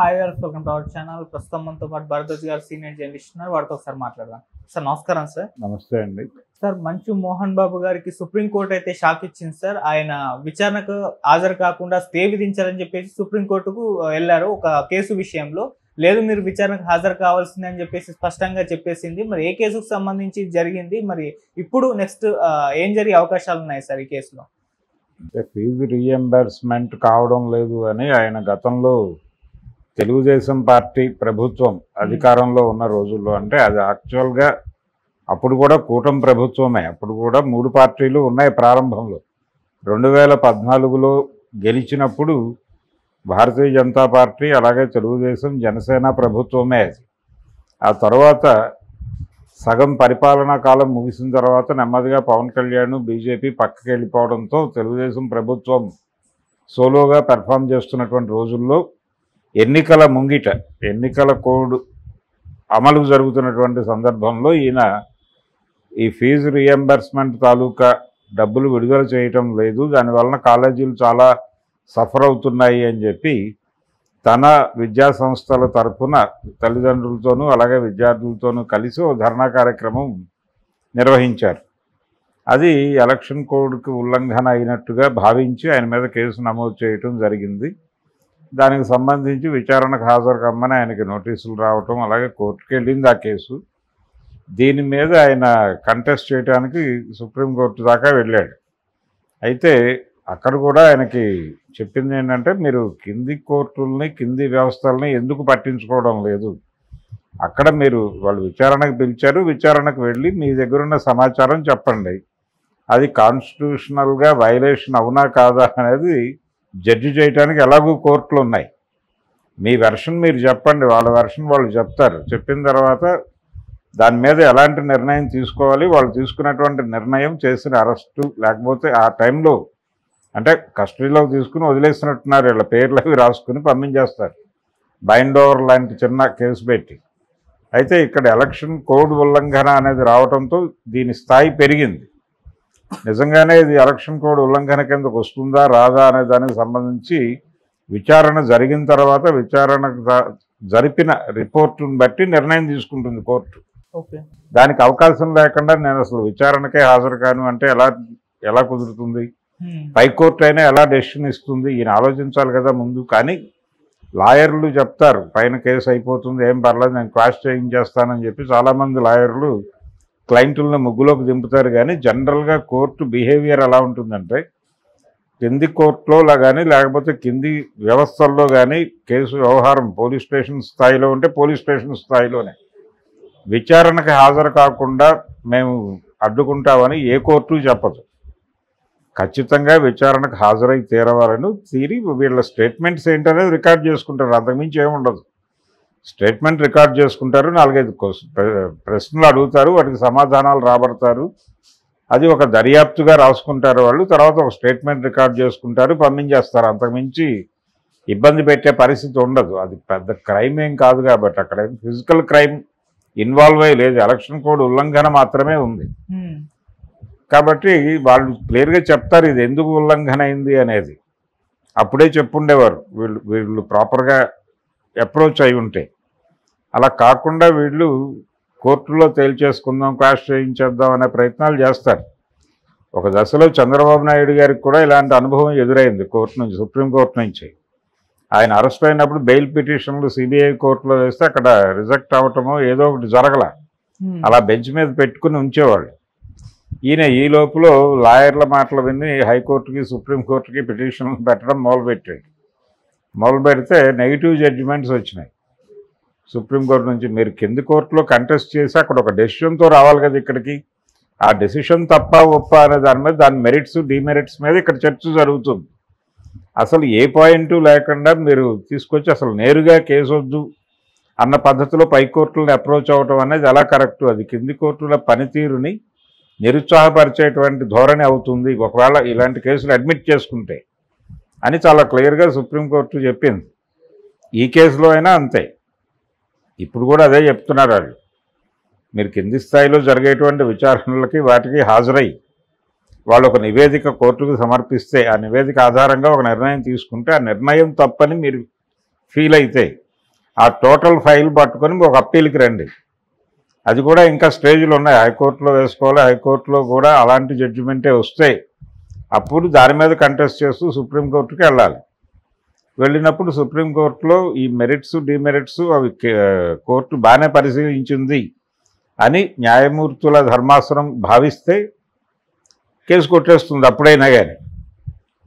Hi గారు, welcome to our channel. ప్రస్తుతం మనతో పాటు భరద్వాజ్ గారు సీనియర్ జర్నలిస్ట్ ఉన్నారు. వారితో ఒకసారి మాట్లాడదాం. సార్ నమస్కారం. సార్ నమస్తే అండి. సార్ మంచు మోహన్ బాబు గారికి సుప్రీంకోర్టు అయితే షాక్ ఇచ్చింది సార్. ఆయన విచారణకు హాజరు కాకుండా స్టే విధించాలని చెప్పేసి సుప్రీంకోర్టుకు వెళ్ళారు ఒక కేసు విషయంలో. లేదు, మీరు విచారణకు హాజరు కావాల్సింది అని చెప్పేసి స్పష్టంగా చెప్పేసింది. మరి ఏ కేసుకు సంబంధించి జరిగింది, మరి ఇప్పుడు నెక్స్ట్ ఏం జరిగే అవకాశాలు ఉన్నాయి సార్ ఈ కేసులో? ఫీజు రీఎంబర్స్మెంట్ కావడం లేదు అని ఆయన గతంలో తెలుగుదేశం పార్టీ ప్రభుత్వం అధికారంలో ఉన్న రోజుల్లో, అంటే అది యాక్చువల్గా అప్పుడు కూడా కూటమి ప్రభుత్వమే, అప్పుడు కూడా 3 పార్టీలు ఉన్నాయి ప్రారంభంలో. 2014లో గెలిచినప్పుడు భారతీయ జనతా పార్టీ అలాగే తెలుగుదేశం జనసేన ప్రభుత్వమే అది. ఆ తర్వాత సగం పరిపాలనా కాలం ముగిసిన తర్వాత నెమ్మదిగా పవన్ కళ్యాణ్ బీజేపీ పక్కకి వెళ్ళిపోవడంతో తెలుగుదేశం ప్రభుత్వం సోలోగా పెర్ఫామ్ చేస్తున్నటువంటి రోజుల్లో ఎన్నికల ముంగిట ఎన్నికల కోడ్ అమలు జరుగుతున్నటువంటి సందర్భంలో ఈయన ఈ ఫీజు రీఎంబర్స్మెంట్ తాలూకా డబ్బులు విడుదల చేయటం లేదు, దానివలన కాలేజీలు చాలా సఫర్ అవుతున్నాయి అని చెప్పి తన విద్యా సంస్థల తరఫున తల్లిదండ్రులతోనూ అలాగే విద్యార్థులతోనూ కలిసి ఓ ధర్నా కార్యక్రమం నిర్వహించారు. అది ఎలక్షన్ కోడ్కి ఉల్లంఘన అయినట్టుగా భావించి ఆయన మీద కేసు నమోదు చేయటం జరిగింది. దానికి సంబంధించి విచారణకు హాజరు కమ్మని ఆయనకి నోటీసులు రావటం, అలాగే కోర్టుకు వెళ్ళింది ఆ కేసు. దీని మీద ఆయన కంటెస్ట్ చేయడానికి సుప్రీంకోర్టు దాకా వెళ్ళాడు. అయితే అక్కడ కూడా ఆయనకి చెప్పింది ఏంటంటే, మీరు కింది కోర్టుల్ని కింది వ్యవస్థల్ని ఎందుకు పట్టించుకోవడం లేదు, అక్కడ మీరు వాళ్ళు విచారణకు పిలిచారు, విచారణకు వెళ్ళి మీ దగ్గర ఉన్న సమాచారం చెప్పండి, అది కాన్స్టిట్యూషనల్గా వైలేషన్ అవునా కాదా అనేది జడ్జి చేయడానికి ఎలాగూ కోర్టులు ఉన్నాయి. మీ వెర్షన్ మీరు చెప్పండి, వాళ్ళ వెర్షన్ వాళ్ళు చెప్తారు. చెప్పిన తర్వాత దాని మీద ఎలాంటి నిర్ణయం తీసుకోవాలి, వాళ్ళు తీసుకున్నటువంటి నిర్ణయం చేసిన అరెస్టు లేకపోతే ఆ టైంలో అంటే కస్టడీలోకి తీసుకుని వదిలేసినట్టున్నారు, వీళ్ళ పేర్లు అవి రాసుకుని పంపించేస్తారు బైండ్ ఓవర్ లాంటి చిన్న కేసు పెట్టి. అయితే ఇక్కడ ఎలక్షన్ కోడ్ ఉల్లంఘన అనేది రావడంతో దీని స్థాయి పెరిగింది. నిజంగానే ఇది ఎలక్షన్ కోడ్ ఉల్లంఘన కిందకు వస్తుందా రాదా అనే దానికి సంబంధించి విచారణ జరిగిన తర్వాత విచారణకు జరిపిన రిపోర్టును బట్టి నిర్ణయం తీసుకుంటుంది కోర్టు. దానికి అవకాశం లేకుండా నేను అసలు విచారణకే హాజరు కాను అంటే ఎలా కుదురుతుంది? పైకోర్టు అయినా ఎలా డెసిషన్ ఇస్తుంది? ఈయన ఆలోచించాలి కదా ముందు. కానీ లాయర్లు చెప్తారు పైన కేసు అయిపోతుంది, ఏం పర్లేదు, నేను క్వాష్ చేయించేస్తానని చెప్పి చాలామంది లాయర్లు క్లయింటులను ముగ్గులోకి దింపుతారు. కానీ జనరల్గా కోర్టు బిహేవియర్ ఎలా ఉంటుందంటే, కింది కోర్టులో కానీ లేకపోతే కింది వ్యవస్థల్లో కానీ కేసు వ్యవహారం పోలీస్ స్టేషన్ స్థాయిలో ఉంటే పోలీస్ స్టేషన్ స్థాయిలోనే, విచారణకు హాజరు కాకుండా మేము అడ్డుకుంటామని ఏ కోర్టు చెప్పదు. ఖచ్చితంగా విచారణకు హాజరై తీరి వీళ్ళ స్టేట్మెంట్స్ ఏంటనేది రికార్డ్ చేసుకుంటారు, అంతకుమించి ఏముండదు. స్టేట్మెంట్ రికార్డ్ చేసుకుంటారు, 4-5 ప్రశ్నలు అడుగుతారు, వాటికి సమాధానాలు రాబడతారు, అది ఒక దర్యాప్తుగా రాసుకుంటారు వాళ్ళు. తర్వాత ఒక స్టేట్మెంట్ రికార్డ్ చేసుకుంటారు, పంపించేస్తారు. అంతకుమించి ఇబ్బంది పెట్టే పరిస్థితి ఉండదు. అది పెద్ద క్రైమ్ ఏం కాదు కాబట్టి అక్కడ ఫిజికల్ క్రైమ్ ఇన్వాల్వ్ అయ్యి లేదు, ఎలక్షన్ కోడ్ ఉల్లంఘన మాత్రమే ఉంది. కాబట్టి వాళ్ళు క్లియర్గా చెప్తారు ఇది ఎందుకు ఉల్లంఘన అయింది అనేది. అప్పుడే చెప్పుండేవారు వీళ్ళు ప్రాపర్గా అప్రోచ్ అయి ఉంటే. అలా కాకుండా వీళ్ళు కోర్టులో తేల్చేసుకుందాం, క్వాష్ చేయించేద్దాం అనే ప్రయత్నాలు చేస్తారు. ఒక దశలో చంద్రబాబు నాయుడు గారికి కూడా ఇలాంటి అనుభవం ఎదురైంది కోర్టు నుంచి, సుప్రీంకోర్టు నుంచి. ఆయన అరెస్ట్ అయినప్పుడు బెయిల్ పిటిషన్లు సిబిఐ కోర్టులో వేస్తే అక్కడ రిజెక్ట్ అవ్వటమో ఏదో ఒకటి జరగల, అలా బెంచ్ మీద పెట్టుకుని ఉంచేవాళ్ళు. ఈయన ఈ లోపల లాయర్ల మాటలు విని హైకోర్టుకి సుప్రీంకోర్టుకి పిటిషన్లు పెట్టడం మొదలు పెడితే నెగిటివ్ జడ్జిమెంట్స్ వచ్చినాయి సుప్రీంకోర్టు నుంచి. మీరు కింది కోర్టులో కంటెస్ట్ చేసి అక్కడ ఒక డెసిషన్తో రావాలి కదా ఇక్కడికి. ఆ డెసిషన్ తప్ప ఒప్ప అనే దాని మీద, దాని మెరిట్స్ డిమెరిట్స్ మీద ఇక్కడ చర్చ జరుగుతుంది. అసలు ఏ పాయింట్ లేకుండా మీరు తీసుకొచ్చి అసలు నేరుగా కేసు వద్దు అన్న పద్ధతిలో పై కోర్టులను అప్రోచ్ అవ్వటం అనేది ఎలా కరెక్టు? అది కింది కోర్టుల పనితీరుని నిరుత్సాహపరిచేటువంటి ధోరణి అవుతుంది ఒకవేళ ఇలాంటి కేసులు అడ్మిట్ చేసుకుంటే అని చాలా క్లియర్గా సుప్రీంకోర్టు చెప్పింది. ఈ కేసులో అయినా అంతే, ఇప్పుడు కూడా అదే చెప్తున్నారు వాళ్ళు. మీరు కింది స్థాయిలో జరిగేటువంటి విచారణలకి వాటికి హాజరై వాళ్ళు ఒక నివేదిక కోర్టుకు సమర్పిస్తే ఆ నివేదిక ఆధారంగా ఒక నిర్ణయం తీసుకుంటే ఆ నిర్ణయం తప్పని మీరు ఫీల్ అయితే ఆ టోటల్ ఫైల్ పట్టుకొని ఒక అప్పీల్కి రండి. అది కూడా ఇంకా స్టేజ్లు ఉన్నాయి, హైకోర్టులో వేసుకోవాలి, హైకోర్టులో కూడా అలాంటి జడ్జిమెంటే వస్తాయి. అప్పుడు దాని మీద కంటెస్ట్ చేస్తూ సుప్రీంకోర్టుకి వెళ్ళాలి. వెళ్ళినప్పుడు సుప్రీంకోర్టులో ఈ మెరిట్స్ డిమెరిట్స్ అవి కోర్టు బాగానే పరిశీలించింది అని న్యాయమూర్తుల ధర్మాసనం భావిస్తే కేసు కొట్టేస్తుంది అప్పుడైనా. కానీ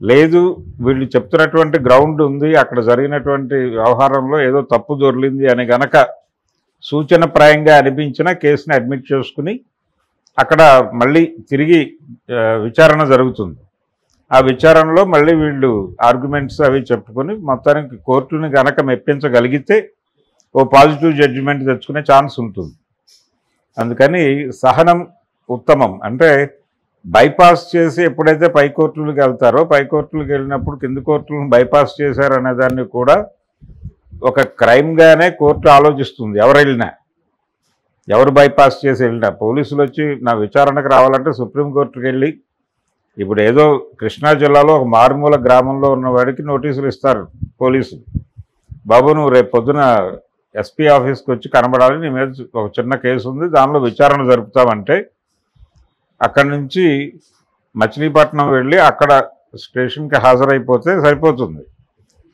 లేదు, వీళ్ళు చెప్తున్నటువంటి గ్రౌండ్ ఉంది, అక్కడ జరిగినటువంటి వ్యవహారంలో ఏదో తప్పు దొర్లింది అని గనక సూచనప్రాయంగా అనిపించిన కేసుని అడ్మిట్ చేసుకుని అక్కడ మళ్ళీ తిరిగి విచారణ జరుగుతుంది. ఆ విచారణలో మళ్ళీ వీళ్ళు ఆర్గ్యుమెంట్స్ అవి చెప్పుకొని మొత్తానికి కోర్టుని గనక మెప్పించగలిగితే ఓ పాజిటివ్ జడ్జిమెంట్ తెచ్చుకునే ఛాన్స్ ఉంటుంది. అందుకని సహనం ఉత్తమం. అంటే బైపాస్ చేసి ఎప్పుడైతే పై కోర్టులకు వెళ్తారో, పై కోర్టులకు వెళ్ళినప్పుడు కింది కోర్టులను బైపాస్ చేశారనే దాన్ని కూడా ఒక క్రైమ్గానే కోర్టు ఆలోచిస్తుంది. ఎవరు వెళ్ళినా, ఎవరు బైపాస్ చేసి వెళ్ళినా. పోలీసులు వచ్చి నా విచారణకు రావాలంటే సుప్రీంకోర్టుకు వెళ్ళి, ఇప్పుడు ఏదో కృష్ణా జిల్లాలో ఒక మారుమూల గ్రామంలో ఉన్నవాడికి నోటీసులు ఇస్తారు పోలీసులు, బాబు నువ్వు రేపు పొద్దున ఎస్పీ ఆఫీస్కి వచ్చి కనబడాలి, నీ మీద ఒక చిన్న కేసు ఉంది, దానిలో విచారణ జరుపుతామంటే అక్కడి నుంచి మచిలీపట్నం వెళ్ళి అక్కడ స్టేషన్కి హాజరైపోతే సరిపోతుంది.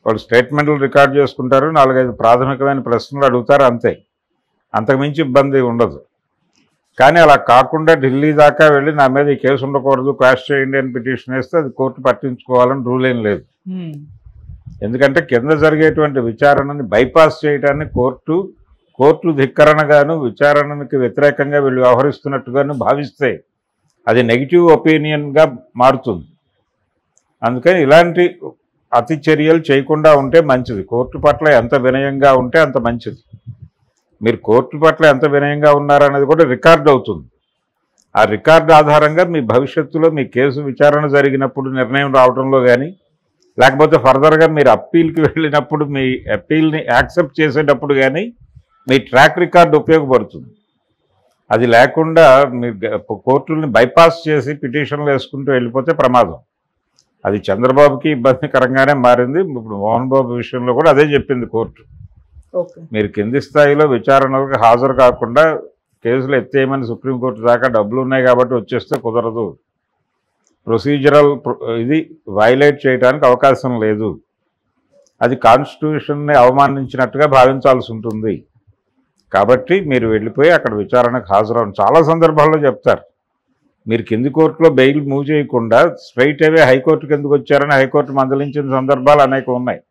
వాళ్ళు స్టేట్మెంట్లు రికార్డ్ చేసుకుంటారు, 4-5 ప్రాథమికమైన ప్రశ్నలు అడుగుతారు, అంతే. అంతకుమించి ఇబ్బంది ఉండదు. కానీ అలా కాకుండా ఢిల్లీ దాకా వెళ్ళి నా మీద ఈ కేసు ఉండకూడదు, క్వాష్ చేయండి అని పిటిషన్ వేస్తే అది కోర్టు పట్టించుకోవాలని రూల్ ఏం లేదు. ఎందుకంటే కింద జరిగేటువంటి విచారణని బైపాస్ చేయడాన్ని కోర్టు ధిక్కరణగాను విచారణకి వ్యతిరేకంగా వీళ్ళు వ్యవహరిస్తున్నట్టుగాను భావిస్తే అది నెగిటివ్ ఒపీనియన్గా మారుతుంది. అందుకని ఇలాంటి అతి చర్యలు చేయకుండా ఉంటే మంచిది. కోర్టు పట్ల ఎంత వినయంగా ఉంటే అంత మంచిది. మీరు కోర్టు పట్ల ఎంత వినయంగా ఉన్నారనేది కూడా రికార్డు అవుతుంది. ఆ రికార్డు ఆధారంగా మీ భవిష్యత్తులో మీ కేసు విచారణ జరిగినప్పుడు నిర్ణయం రావడంలో కానీ, లేకపోతే ఫర్దర్గా మీరు అప్పీల్కి వెళ్ళినప్పుడు మీ అప్పీల్ని యాక్సెప్ట్ చేసేటప్పుడు కానీ మీ ట్రాక్ రికార్డు ఉపయోగపడుతుంది. అది లేకుండా మీరు కోర్టుల్ని బైపాస్ చేసి పిటిషన్లు వేసుకుంటూ వెళ్ళిపోతే ప్రమాదం. అది చంద్రబాబుకి ఇబ్బందికరంగానే మారింది. ఇప్పుడు మోహన్ బాబు విషయంలో కూడా అదే చెప్పింది కోర్టు. మీరు కింది స్థాయిలో విచారణలకు హాజరు కాకుండా కేసులు ఎత్తేయమని సుప్రీంకోర్టు దాకా డబ్బులు ఉన్నాయి కాబట్టి వచ్చేస్తే కుదరదు. ప్రొసీజరల్ ఇది వైలేట్ చేయడానికి అవకాశం లేదు. అది కాన్స్టిట్యూషన్ని అవమానించినట్టుగా భావించాల్సి ఉంటుంది. కాబట్టి మీరు వెళ్ళిపోయి అక్కడ విచారణకు హాజరవ్వండి. చాలా సందర్భాల్లో చెప్తారు, మీరు కింది కోర్టులో బెయిల్ మూవ్ చేయకుండా స్ట్రైట్ అవే హైకోర్టుకి ఎందుకు వచ్చారని హైకోర్టు మందలించిన సందర్భాలు అనేక ఉన్నాయి.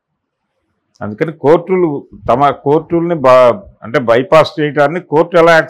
అందుకని కోర్టులు తమ కోర్టుల్ని బైపాస్ చేయడాన్ని కోర్టు ఎలా యాక్సెప్ట్